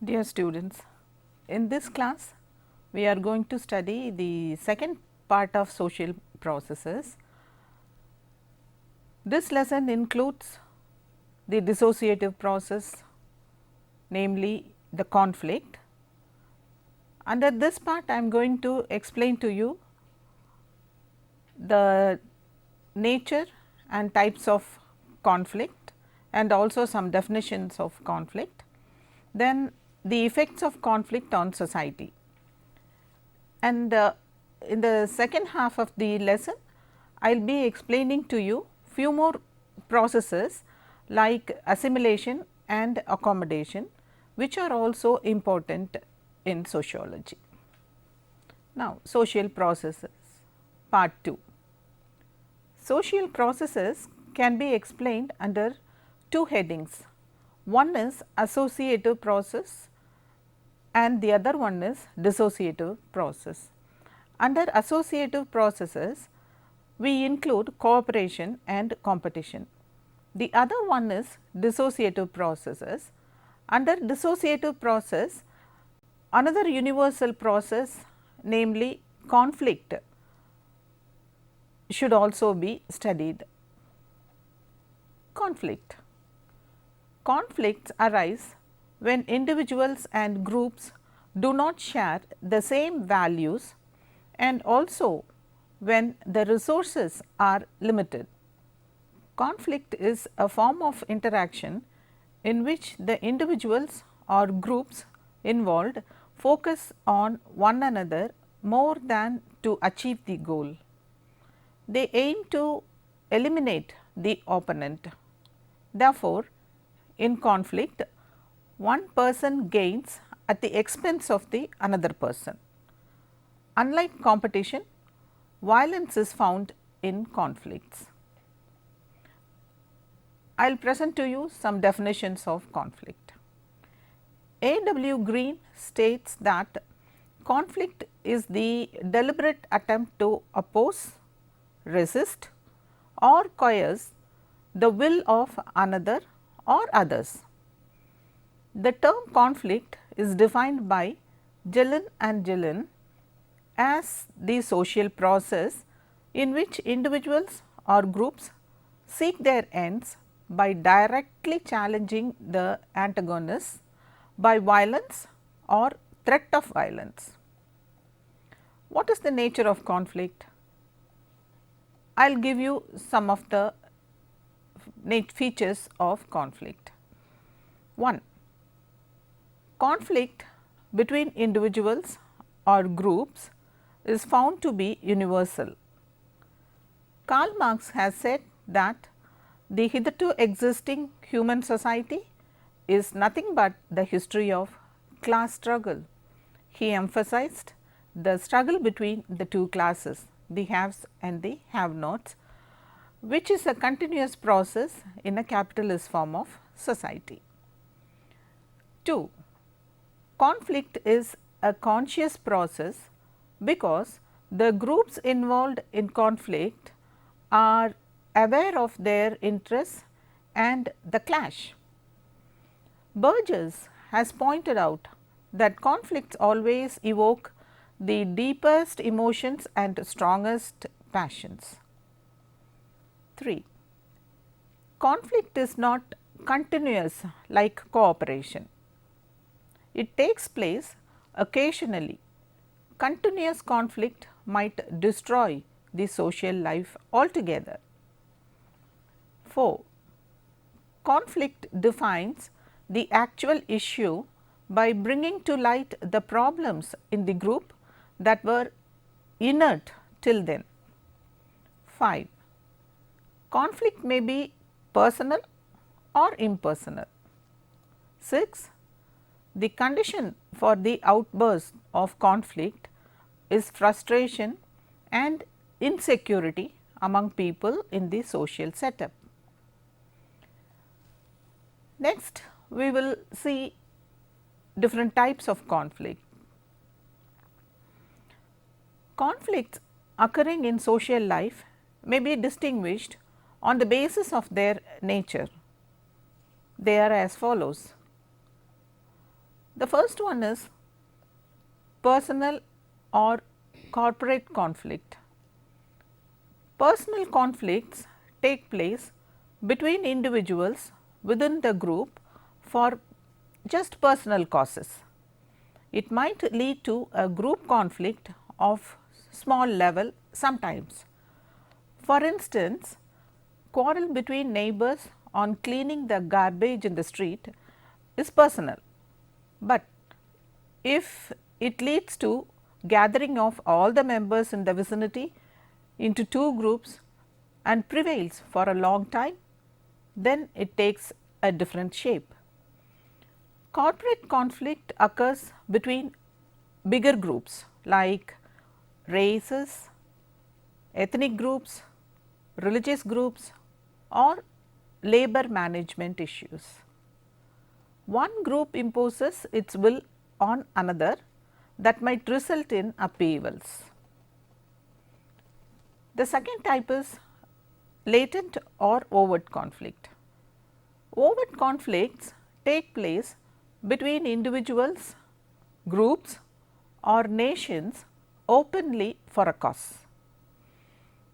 Dear students, in this class we are going to study the second part of social processes. This lesson includes the dissociative process, namely the conflict. Under this part I am going to explain to you the nature and types of conflict and also some definitions of conflict. Then the effects of conflict on society, and in the second half of the lesson I will be explaining to you few more processes like assimilation and accommodation, which are also important in sociology. Now, social processes part 2. Social processes can be explained under two headings. One is associative process and the other one is dissociative process. Under associative processes, we include cooperation and competition. The other one is dissociative processes. Under dissociative process, another universal process, namely conflict, should also be studied. Conflict. Conflicts arise when individuals and groups do not share the same values and also when the resources are limited. Conflict is a form of interaction in which the individuals or groups involved focus on one another more than to achieve the goal. They aim to eliminate the opponent. Therefore, in conflict, one person gains at the expense of the another person. Unlike competition, violence is found in conflicts. I will present to you some definitions of conflict. A. W. Green states that conflict is the deliberate attempt to oppose, resist or coerce the will of another or others. The term conflict is defined by Gillen and Gillen as the social process in which individuals or groups seek their ends by directly challenging the antagonists by violence or threat of violence. What is the nature of conflict? I will give you some of the features of conflict. 1. Conflict between individuals or groups is found to be universal. Karl Marx has said that the hitherto existing human society is nothing but the history of class struggle. He emphasized the struggle between the two classes, the haves and the have-nots, which is a continuous process in a capitalist form of society. 2. Conflict is a conscious process because the groups involved in conflict are aware of their interests and the clash. Burgess has pointed out that conflicts always evoke the deepest emotions and strongest passions. 3. Conflict is not continuous like cooperation. It takes place occasionally. Continuous conflict might destroy the social life altogether. 4. Conflict defines the actual issue by bringing to light the problems in the group that were inert till then. 5. Conflict may be personal or impersonal. 6. The condition for the outburst of conflict is frustration and insecurity among people in the social setup. Next, we will see different types of conflict. Conflicts occurring in social life may be distinguished on the basis of their nature. They are as follows. The first one is personal or corporate conflict. Personal conflicts take place between individuals within the group for just personal causes. It might lead to a group conflict of small level sometimes. For instance, quarrel between neighbors on cleaning the garbage in the street is personal, but if it leads to gathering of all the members in the vicinity into two groups and prevails for a long time, then it takes a different shape. Corporate conflict occurs between bigger groups like races, ethnic groups, religious groups or labor management issues. One group imposes its will on another that might result in upheavals. The second type is latent or overt conflict. Overt conflicts take place between individuals, groups or nations openly for a cause.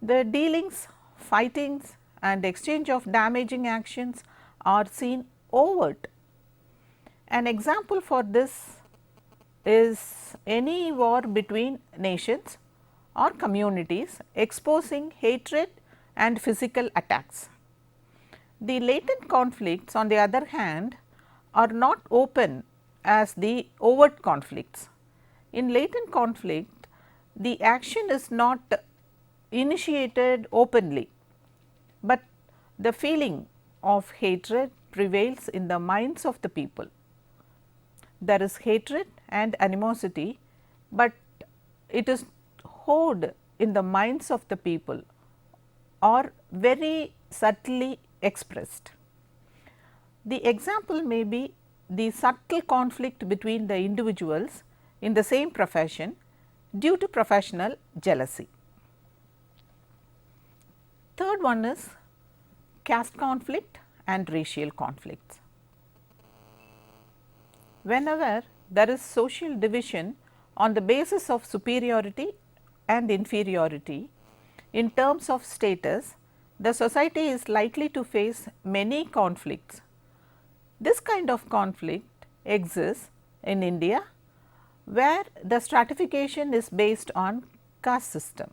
The dealings, fightings and exchange of damaging actions are seen overt. An example for this is any war between nations or communities exposing hatred and physical attacks. The latent conflicts on the other hand are not open as the overt conflicts. In latent conflict, the action is not initiated openly, but the feeling of hatred prevails in the minds of the people. There is hatred and animosity, but it is hoarded in the minds of the people or very subtly expressed. The example may be the subtle conflict between the individuals in the same profession due to professional jealousy. Third one is caste conflict and racial conflicts. Whenever there is social division on the basis of superiority and inferiority in terms of status, the society is likely to face many conflicts. This kind of conflict exists in India, where the stratification is based on caste system.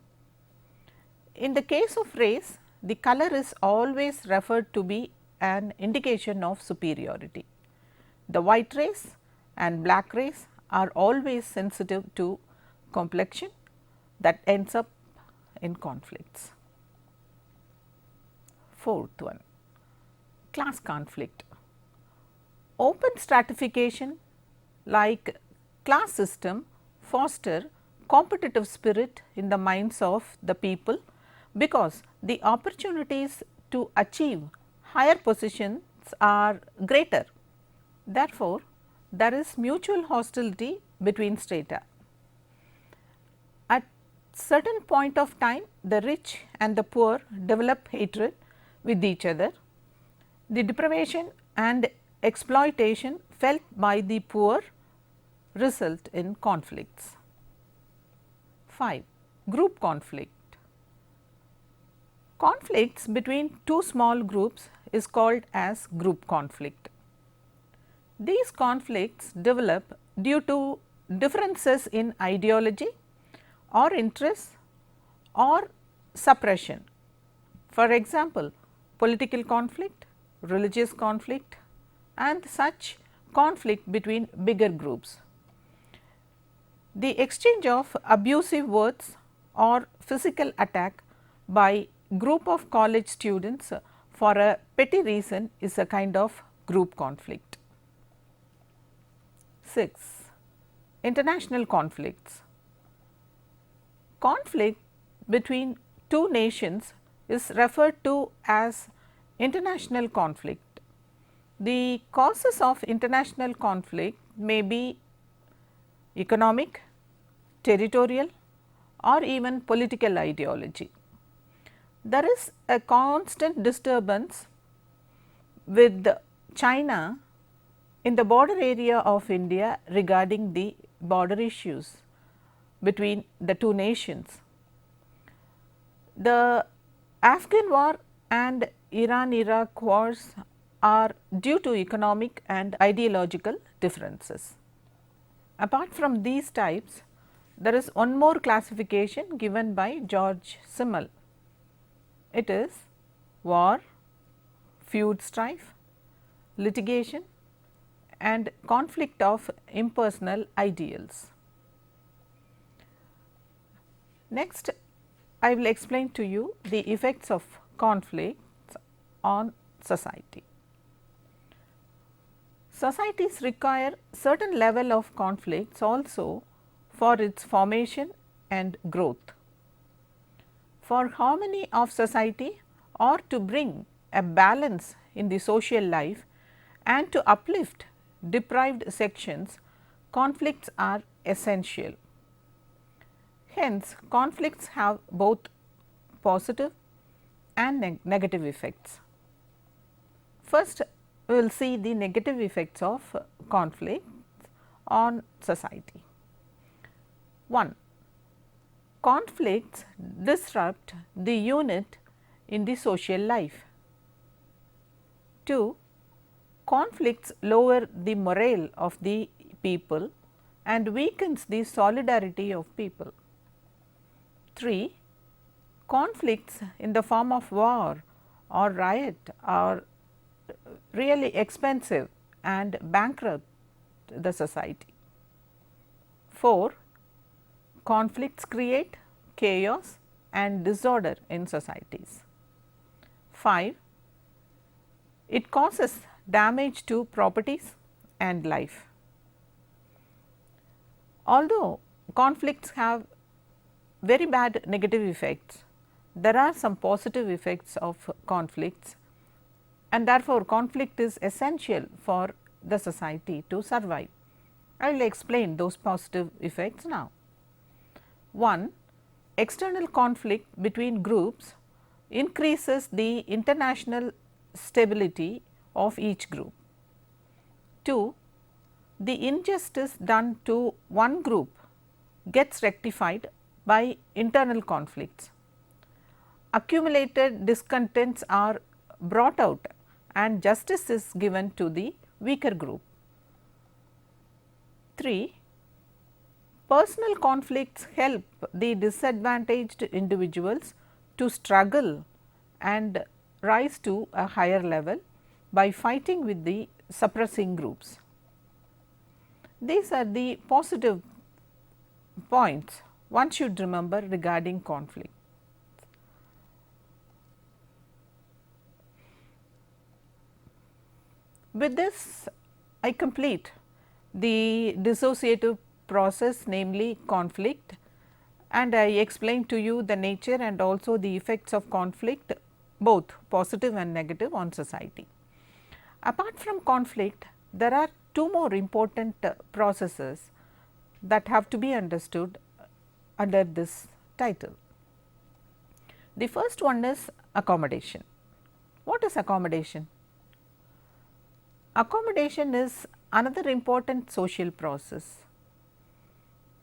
In the case of race, the color is always referred to be an indication of superiority. The white race and black race are always sensitive to complexion that ends up in conflicts. Fourth one, class conflict. Open stratification like class system foster competitive spirit in the minds of the people, because the opportunities to achieve higher positions are greater. Therefore, there is mutual hostility between strata. At certain point of time, the rich and the poor develop hatred with each other. The deprivation and exploitation felt by the poor result in conflicts. 5. Group conflict. Conflicts between two small groups is called as group conflict. These conflicts develop due to differences in ideology or interests or suppression. For example, political conflict, religious conflict, and such conflict between bigger groups. The exchange of abusive words or physical attack by group of college students for a petty reason is a kind of group conflict. 6. International conflicts. Conflict between two nations is referred to as international conflict. The causes of international conflict may be economic, territorial or even political ideology. There is a constant disturbance with China in the border area of India regarding the border issues between the two nations. The Afghan war and Iran-Iraq wars are due to economic and ideological differences. Apart from these types, there is one more classification given by George Simmel. It is war, feud strife, litigation and conflict of impersonal ideals. Next, I will explain to you the effects of conflicts on society. Societies require certain level of conflicts also for its formation and growth. For harmony of society or to bring a balance in the social life and to uplift deprived sections, conflicts are essential. Hence, conflicts have both positive and negative effects. First, we will see the negative effects of conflicts on society. 1. Conflicts disrupt the unit in the social life. 2. Conflicts lower the morale of the people and weakens the solidarity of people. 3. Conflicts in the form of war or riot are really expensive and bankrupt the society. 4. Conflicts create chaos and disorder in societies. 5. It causes damage to properties and life. Although conflicts have very bad negative effects, there are some positive effects of conflicts, and therefore, conflict is essential for the society to survive. I will explain those positive effects now. 1. External conflict between groups increases the international stability of each group. 2. The injustice done to one group gets rectified by internal conflicts. Accumulated discontents are brought out and justice is given to the weaker group. 3. Personal conflicts help the disadvantaged individuals to struggle and rise to a higher level by fighting with the suppressing groups. These are the positive points one should remember regarding conflict. With this, I complete the dissociative process, namely conflict, and I explain to you the nature and also the effects of conflict, both positive and negative, on society. Apart from conflict, there are two more important processes that have to be understood under this title. The first one is accommodation. What is accommodation? Accommodation is another important social process.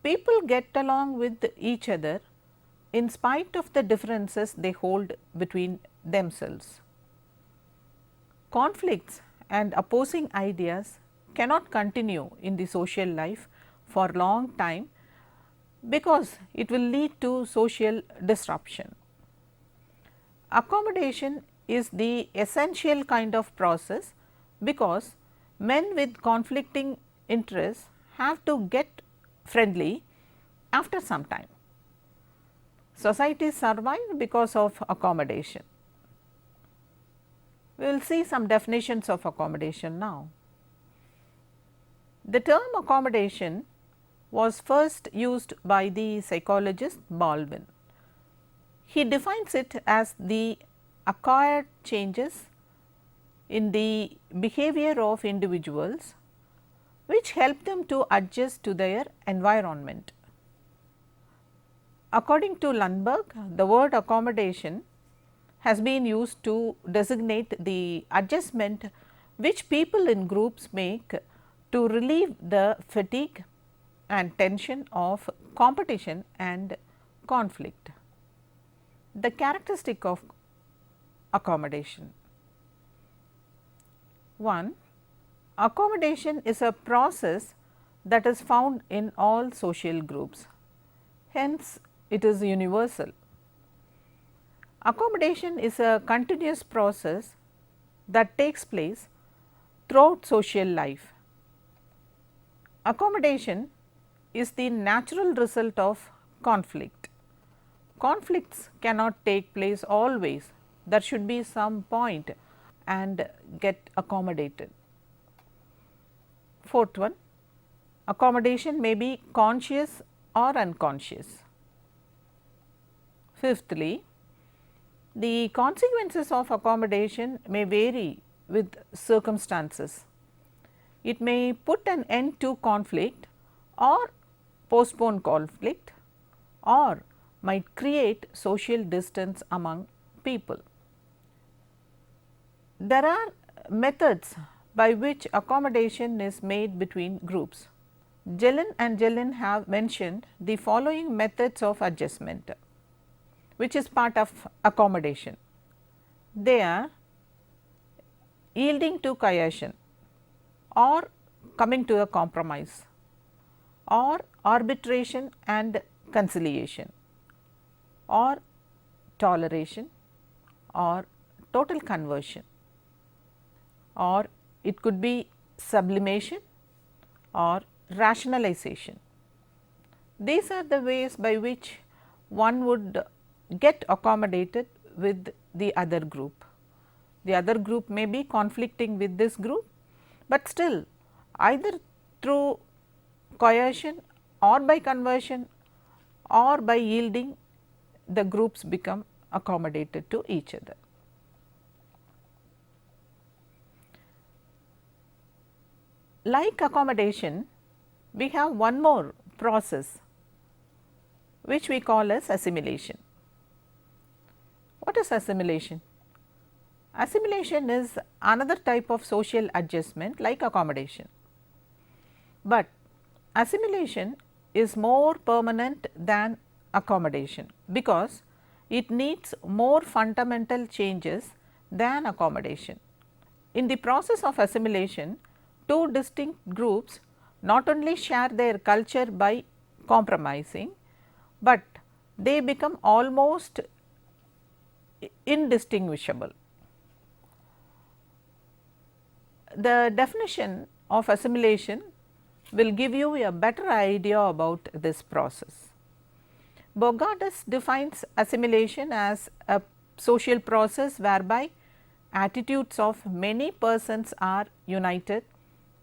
People get along with each other in spite of the differences they hold between themselves. Conflicts and opposing ideas cannot continue in the social life for long time because it will lead to social disruption. Accommodation is the essential kind of process because Men with conflicting interests have to get friendly after some time. Societies survive because of accommodation. We will see some definitions of accommodation now. The term accommodation was first used by the psychologist Baldwin. He defines it as the acquired changes in the behavior of individuals which help them to adjust to their environment. According to Lundberg, the word accommodation has been used to designate the adjustment which people in groups make to relieve the fatigue and tension of competition and conflict. The characteristic of accommodation. 1. Accommodation is a process that is found in all social groups, hence it is universal. Accommodation is a continuous process that takes place throughout social life. Accommodation is the natural result of conflict. Conflicts cannot take place always, there should be some point and get accommodated. Fourth one, accommodation may be conscious or unconscious. Fifthly, the consequences of accommodation may vary with circumstances. It may put an end to conflict or postpone conflict or might create social distance among people. There are methods by which accommodation is made between groups. Jelen and Jelen have mentioned the following methods of adjustment, which is part of accommodation. They are yielding to coercion or coming to a compromise, or arbitration and conciliation, or toleration, or total conversion, or it could be sublimation or rationalization. These are the ways by which one would get accommodated with the other group. The other group may be conflicting with this group, but still either through coercion or by conversion or by yielding, the groups become accommodated to each other. Like accommodation, we have one more process which we call as assimilation. What is assimilation? Assimilation is another type of social adjustment like accommodation, but assimilation is more permanent than accommodation because it needs more fundamental changes than accommodation. In the process of assimilation, two distinct groups not only share their culture by compromising, but they become almost indistinguishable. The definition of assimilation will give you a better idea about this process. Bogardus defines assimilation as a social process whereby attitudes of many persons are united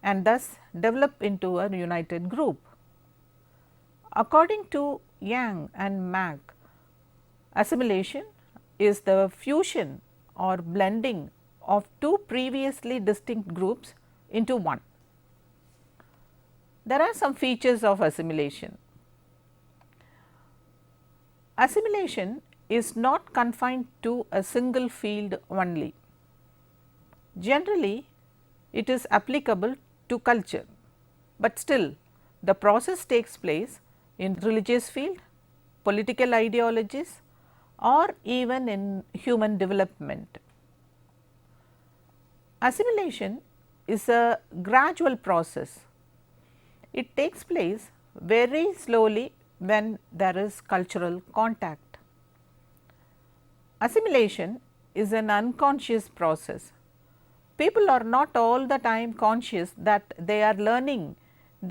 and thus develop into a united group. According to Yang and Mack, assimilation is the fusion or blending of two previously distinct groups into one. There are some features of assimilation. Assimilation is not confined to a single field only. Generally, it is applicable to culture, but still the process takes place in religious field, political ideologies, or even in human development. Assimilation is a gradual process. It takes place very slowly when there is cultural contact. Assimilation is an unconscious process. people are not all the time conscious that they are learning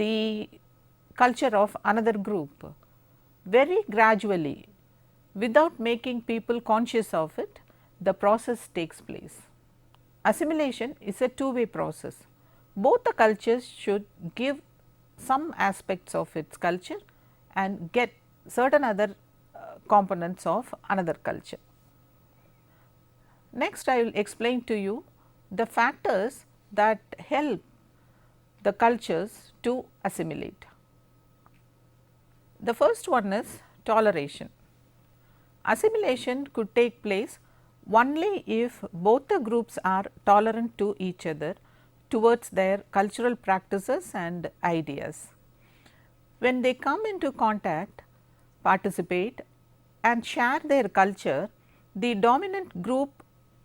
the culture of another group. Very gradually, without making people conscious of it, the process takes place. Assimilation is a two-way process. Both the cultures should give some aspects of its culture and get certain other components of another culture. Next, I will explain to you the factors that help the cultures to assimilate. The first one is toleration. Assimilation could take place only if both the groups are tolerant to each other towards their cultural practices and ideas. When they come into contact, participate and share their culture, the dominant group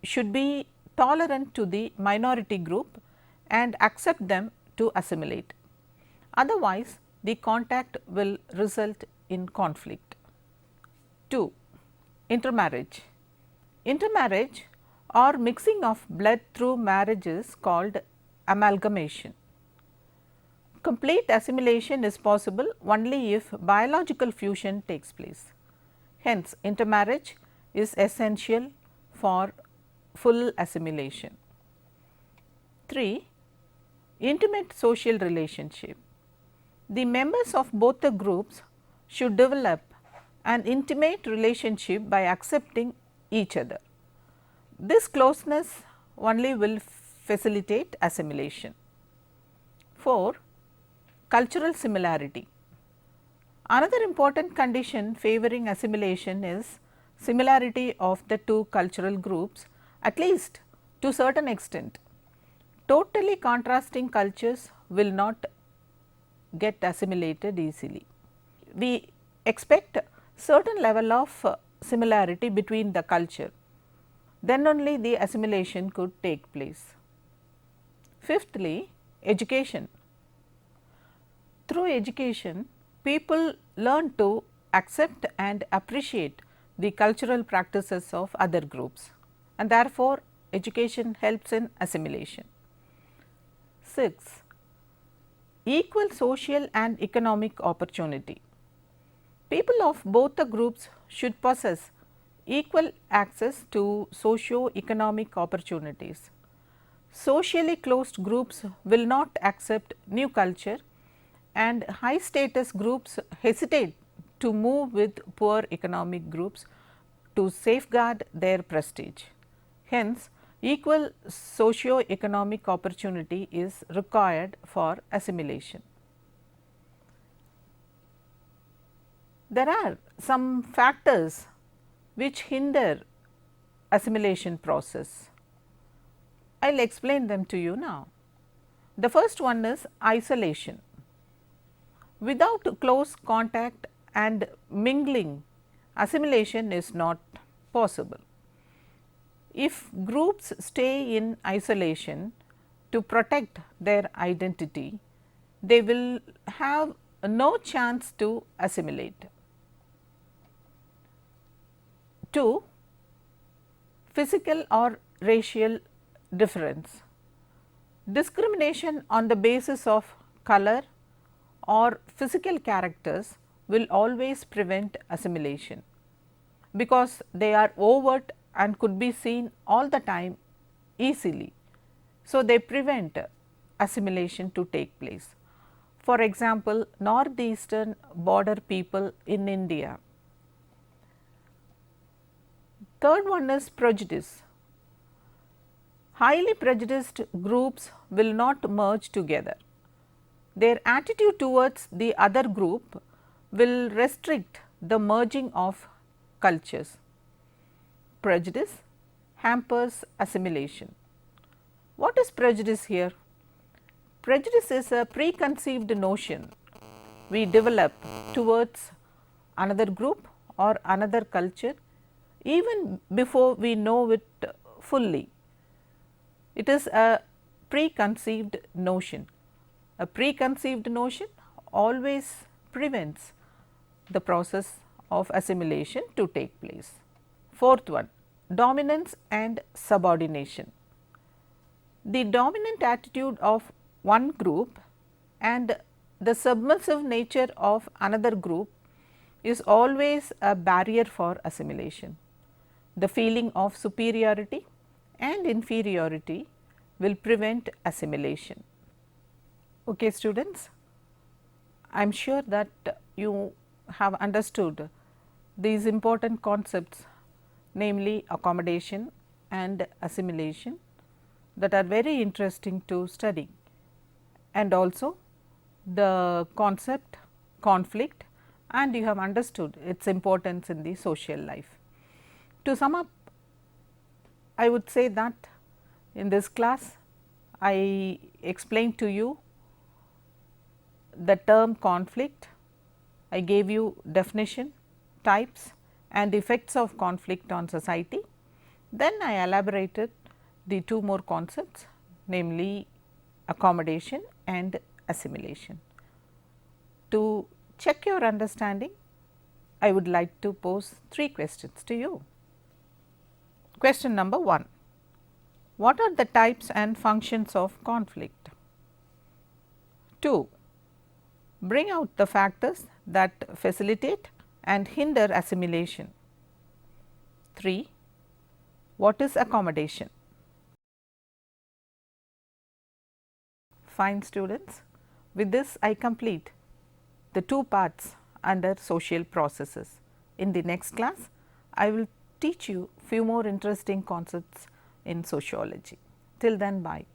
should be tolerant to the minority group and accept them to assimilate. Otherwise, the contact will result in conflict. 2. Intermarriage. Intermarriage or mixing of blood through marriage is called amalgamation. Complete assimilation is possible only if biological fusion takes place. Hence, intermarriage is essential for full assimilation. 3. Intimate social relationship. The members of both the groups should develop an intimate relationship by accepting each other. This closeness only will facilitate assimilation. 4. Cultural similarity. Another important condition favoring assimilation is similarity of the two cultural groups, at least to certain extent. Totally contrasting cultures will not get assimilated easily. We expect certain level of similarity between the culture, then only the assimilation could take place. Fifthly, education. Through education, people learn to accept and appreciate the cultural practices of other groups, and therefore, education helps in assimilation. 6. Equal social and economic opportunity. People of both the groups should possess equal access to socio-economic opportunities. Socially closed groups will not accept new culture and high status groups hesitate to move with poor economic groups to safeguard their prestige. Hence, equal socio-economic opportunity is required for assimilation. There are some factors which hinder assimilation process. I will explain them to you now. The first one is isolation. Without close contact and mingling, assimilation is not possible. If groups stay in isolation to protect their identity, they will have no chance to assimilate. 2. Physical or racial difference. Discrimination on the basis of color or physical characters will always prevent assimilation, because they are overt and could be seen all the time easily. So, they prevent assimilation to take place. For example, northeastern border people in India. Third one is prejudice. Highly prejudiced groups will not merge together. Their attitude towards the other group will restrict the merging of cultures. Prejudice hampers assimilation. What is prejudice here? Prejudice is a preconceived notion we develop towards another group or another culture even before we know it fully. It is a preconceived notion. A preconceived notion always prevents the process of assimilation to take place. Fourth one, dominance and subordination. the dominant attitude of one group and the submissive nature of another group is always a barrier for assimilation. The feeling of superiority and inferiority will prevent assimilation. Okay, students, I am sure that you have understood these important concepts, namely accommodation and assimilation, that are very interesting to study, and also the concept conflict, and you have understood its importance in the social life. To sum up, I would say that in this class I explained to you the term conflict, I gave you definition, types and effects of conflict on society. Then I elaborated the two more concepts, namely accommodation and assimilation. To check your understanding, I would like to pose 3 questions to you. Question number 1. What are the types and functions of conflict? 2. Bring out the factors that facilitate and hinder assimilation. 3. What is accommodation? Fine, students. With this I complete the 2 parts under social processes. In the next class, I will teach you few more interesting concepts in sociology. Till then, bye.